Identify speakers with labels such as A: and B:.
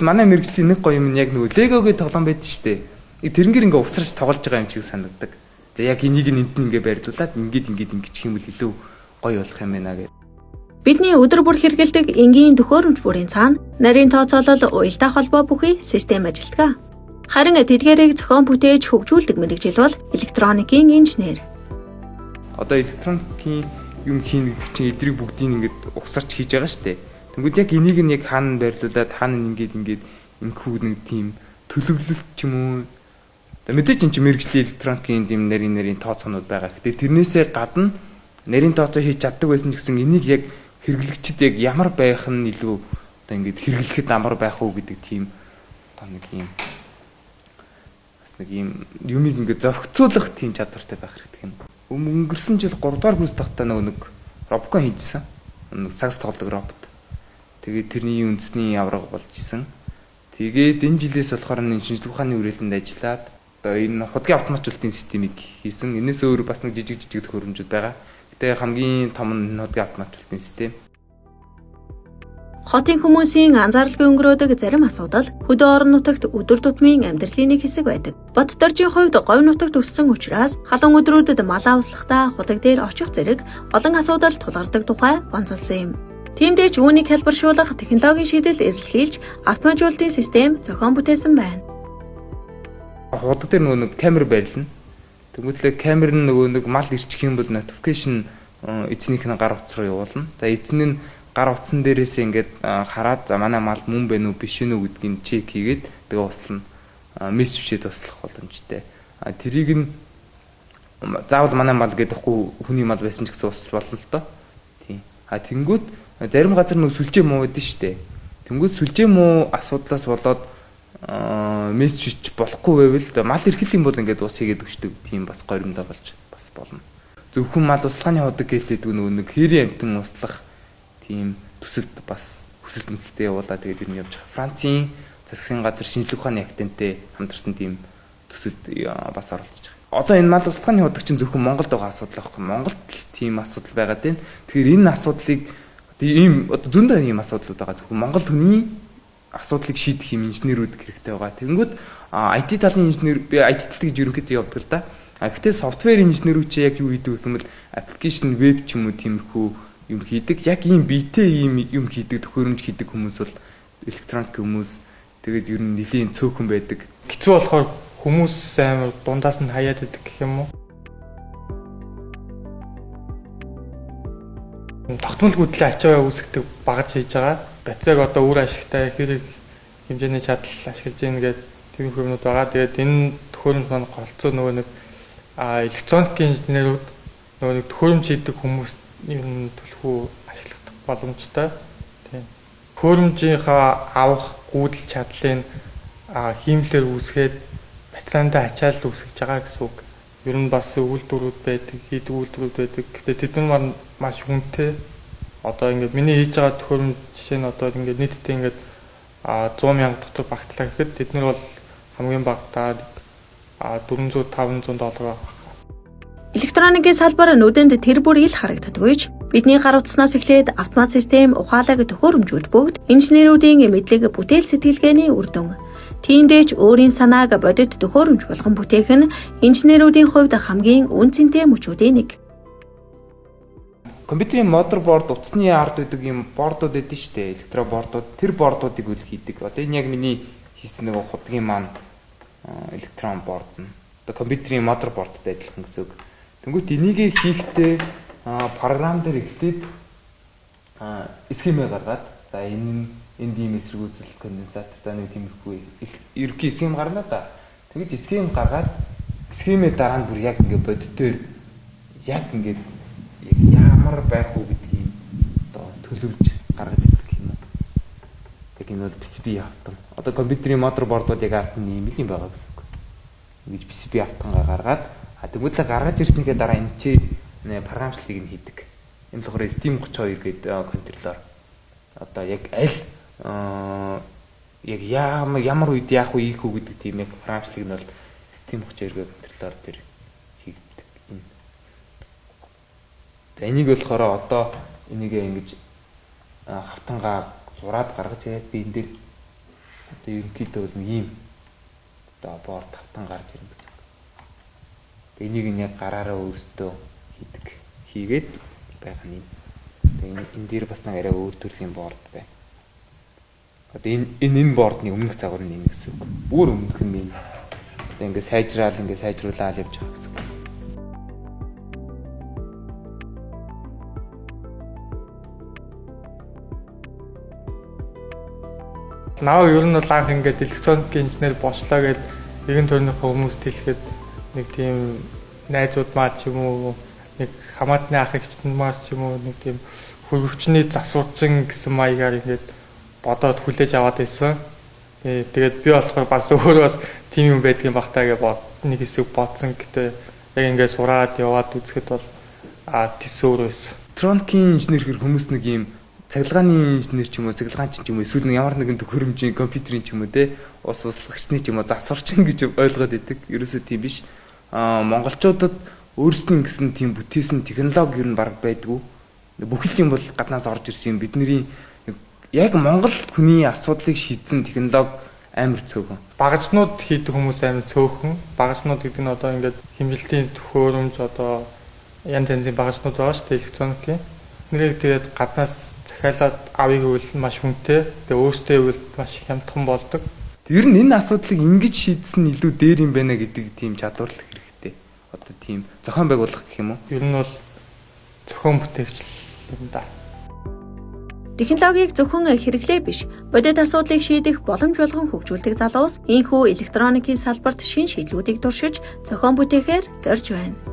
A: манай мэрэгжлийн нэг гоё юм яг нөгөө легогийн тоглоом байдаг шүү дээ. Тэрнгээр ингээ усарч тоглож байгаа юм шиг санагддаг. За яг энийг энд ингээ байрлуулад ингээд ингэчих юм бол илүү гоё болох юм байна гэдэг.
B: Бидний өдөр бүр хэрэгэлдэг энгийн төхөөрөмж бүрийн цаана нарийн тооцоолол уялдаа холбоо бүхий систем ажилтгаа. Харин тэдгээрийг зохион бүтээж хөгжүүлдэг мэргэжил бол электроникийн инженер.
A: Одоо электроникийн юм хийнэ гэдэг чинь эдрийг бүгдийг ингээд усарч хийж байгаа шүү дээ. Тэнгүүд яг энийг нь яг хаана байрлуулад хаана ингээд ингэхүү нэг тийм төлөвлөлт ч юм уу. Мэдээж энэ чинь мэргэжлийн электроникийн юм нарийн тооцоонууд байгаа. Гэтэ тэрнээсээ гадна нарийн тооцоо хийж чаддаг байсан ч гэсэн энийг яг хэрэглэгчид яг ямар байх нь илүү одоо ингээд хэрэглэхэд амар байх уу гэдэг тийм одоо нэг юм юмыг ингээд зохицуулах тийм чадвартай байх хэрэгтэй юм. Өнгөрсөн жил 3 дугаар курс тахтаа нэг робкон хийжсэн. Нэг сагс тоглодог робот. Тэгээд тэрний үндэсний авраг болж исэн. Тэгээд энэ жилээс болохоор нэг шинжлэх ухааны хүрээлэнд ажиллаад одоо энэ худгийн автоматжуулалтын системийг хийсэн. Энээс өөр бас нэг жижиг төхөөрөмжүүд байгаа. Гэтэ хамгийн том нь худгийн автоматжуулалтын систем.
B: Хотын хүмүүсийн анзааралгүй өнгөрөөдөг зарим асуудал хөдөө орон нутагт өдөр тутмын амьдралын нэг хэсэг байдаг. Бат доржийн хувьд говь нутагт өссөн учраас халуун өдрүүдэд малаа услахдаа худаг дээр очих зэрэг олон асуудал тулгардаг тухай онцолсон юм. Тиймдээ ч үүнийг хэлбэршүүлэх технологийн шийдэл эрэлхийлж автоматжуулалтын систем зохион бүтээсэн байна.
A: Худаг дээр нэг камер байрлана. Тэгвэл камер нь нэг мал ирчих юм бол notification эзнийх нь гар утас руу явуулна. За эзэн нь гар утсан дээрээс ингээд хараад за манай мал мөн байна уу биш үү гэдгийг чек хийгээд тэгээ услана. Мессежэд туслах боломжтой. Тэрийг нь заавал манай мал гэдэгхгүй хүний мал байсан ч гэсэн усч болно л доо. Тийм. Тэнгүүт зарим газар нэг сүлжээ муу байдэн штэ. Тэнгүүт сүлжээ муу асуудлаас болоод мессеж болохгүй байвал мал эрхэл юм бол ингээд ус хийгээд өгчдөг тийм бас горимдоо болж бас болно. Зөвхөн мал услаханы ходог гэлээд нэг хэрийн амтан услах тийм төсөлд бас хүсэлт мэлтэй явуулаад тэгээд юу явж байгаа. Францын засгийн газар шинжлэх ухааны актентэй хамтарсан тийм төсөлд бас оролцож байгаа. Одоо энэ мал услаханы ходог чинь зөвхөн Монголд байгаа асуудал байхгүй. Монголд тийм асуудал байгаад байна. Тэгэхээр энэ асуудлыг ийм зөндөө ийм асуудлууд байгаа. Зөвхөн Монгол хүний асуудлыг шийдэх юм инженерүүд хэрэгтэй байгаа. Тэгэнгүүт IT талын инженер би IT тал гэж ерөнхийдөө явдаг л да. Гэхдээ софтвер инженерүүд чи яг юу хийдэг гэх юм бол аппликейшн веб ч юм уу тиймэрхүү юм хийдэг. Яг ийм биетэй ийм юм хийдэг төхөөрөмж хийдэг хүмүүс бол электроник хүмүүс тэгээд ер нь нэлийн цөөхөн байдаг.
C: Хэцүү болохоор хүмүүс амар дундаас нь хаяад идэг гэх юм уу? Тогтмол хөдлөө ачаа үүсгдэг багаж хийж байгаа. Батлаг одоо үр ашигтай хэрэг хэмжээний чадал ашиглаж ийн гэдэг тийм хүмүүс байгаа. Тэгээд энэ төхөөрөмж маань голцоо нөгөө нэг электроникийн инженерүүд нөгөө нэг төхөөрөмж хийдэг хүмүүс ер нь төлхөө ашиглах боломжтой. Тийм. Төхөөрөмжийнхаа авах гүйдэл чадлыг хиймлэр үүсгээд батлаандаа ачаалал үүсгэж байгаа гэсэн үг. Ер нь бас үйлдвэрүүд байдаг, хийдэг үйлдвэрүүд байдаг. Гэхдээ тэд нар маш хүнтэй. Одоо ингээд миний хийж байгаа төхөөрөмж жишээ нь одоо ингээд нийтдээ ингээд 100,000 дотор багтлаа гэхэд тэд нар бол хамгийн багтаа $400-500 байна.
B: Электроникийн салбар нүдэнд тэр бүр ил харагддагүйч бидний гар утаснаас эхлээд автомат систем, ухаалаг төхөөрөмжүүд бүгд инженерүүдийн мэдлэг бүтээл сэтгэлгээний үр дүн. Тиймдээ ч өөрийн санааг бодит төхөөрөмж болгон бүтээх нь инженерүүдийн хувьд хамгийн үнцэнтэй мөчүүдийн нэг.
A: Компьютерийн модерборд утасны ард байдаг юм бордууд байдаг шүү дээ. Электробордууд. Тэр бордуудыг үл хийдэг. Одоо энэ яг миний хийсэн нэг худгийн маань электрон борд нь. Одоо компьютерийн модербордтой адилхан гэсэн үг. Тэнгүүт энийг хийхдээ програм дээр эхлээд схемээ гаргаад за энэ энд ийм эсрэг үзэл конденсатор за нэг тиймэрхүү ерөнхий схем гарна да. Тэгэж схем гаргаад схемээ дараа нь бүр яг ингээд бодитоор яг ингээд ямар байх уу гэдгийг одоо төлөвлөж гаргаж ирдэг юм уу. Яг энэ бол PCB автан. Одоо компьютерийн модербордууд яг ард нь ийм л юм байгаа гэсэн үг. Ингэж PCB автангаа гаргаад тэгвэл гаргаж ирснийхээ дараа энэ чи програмчлалыг нь хийдэг. Энэ болохоор STM32 гэдэг контроллер. Одоо яг аль яг ямар үед яах вэ ийх үү гэдэг тийм яг програмчлалыг нь бол STM32 гэдэг контроллер дээр хийгддэг. За энийг болохоор одоо энийг ингэж хавтангаа зураад гаргаж ирээд би энэ дээр Одоо ерөнхийдөө бол нэг ийм одоо боор тавтан гарч ирнэ гэсэн. Тэгээ энийг нь яг гараараа өөрсдөө хийгээд байгаа юм. Тэгээ энэ дээр бас нэг арай өөр төрлийн борд байна. Одоо энэ бордны өмнөх загвар нь энэ гэсэн үг. Бүр өмнөх нь энэ. Одоо ингээд сайжруулаад явж байгаа гэсэн үг.
C: Наа ер нь бол анх ингээд электроник инженер болчлоо гэд нэгэн төрнийхөө хүмүүст хэлэхэд нэг тийм найзууд маа ч юм уу нэг хамаатны ах эгчтэн маа ч юм уу нэг тийм хөрвөвчний засварчин гэсэн маягаар ингээд бодоод хүлээж аваад байсан. Тэгээд би болохоор бас өөрөө бас тийм юм байдгийн багтаа гэж нэг хэсэг бодсон. Гэтэ яг ингээд сураад яваад үзэхэд бол тис өөр байсан.
A: Электроникийн инженер гэр хүмүүс нэг юм цахилгааны инженер ч юм уу, цахилгаанч ч юм уу, эсвэл нэг ямар нэгэн төхөөрөмжийн компьютерийн ч юм уу те ус услагчны ч юм уу засварчин гэж ойлгоод идэг. Ерөөсөө тийм биш. Монголчуудад өөрсдийн гэсэн тийм бүтээсэн технологи ер нь баг байдгүй. Бүхэл юм бол гаднаас орж ирсэн юм. Бидний яг Монгол хүний асуудлыг шийдсэн технологи амар цөөхөн.
C: Багажнууд хийдэг хүмүүс амар цөөхөн. Багажнууд гэдэг нь одоо ингээд хэмжилтийн төхөөрөмж одоо янз янзын багажнууд байгаа шүү дээ электроникийн. Нэрийг тэгээд гаднаас захиалаад авъя гэвэл маш хүнтэй. Тэгээ өөртөө ивэл маш хямдхан болдог.
A: Ер нь энэ асуудлыг ингэж шийдсэн нь илүү дээр юм байна гэдэг тийм чадвар л хэрэгтэй. Одоо тийм зохион байгуулах гэх юм уу?
C: Ер нь бол зохион бүтээгчл юм да.
B: Технологиг зөвхөн хэрэглээ биш, бодит асуудлыг шийдэх боломж болгон хөгжүүлдэг залуус энэхүү электроникийн салбарт шин шийдлүүдийг туршиж зохион бүтээхээр зорж байна.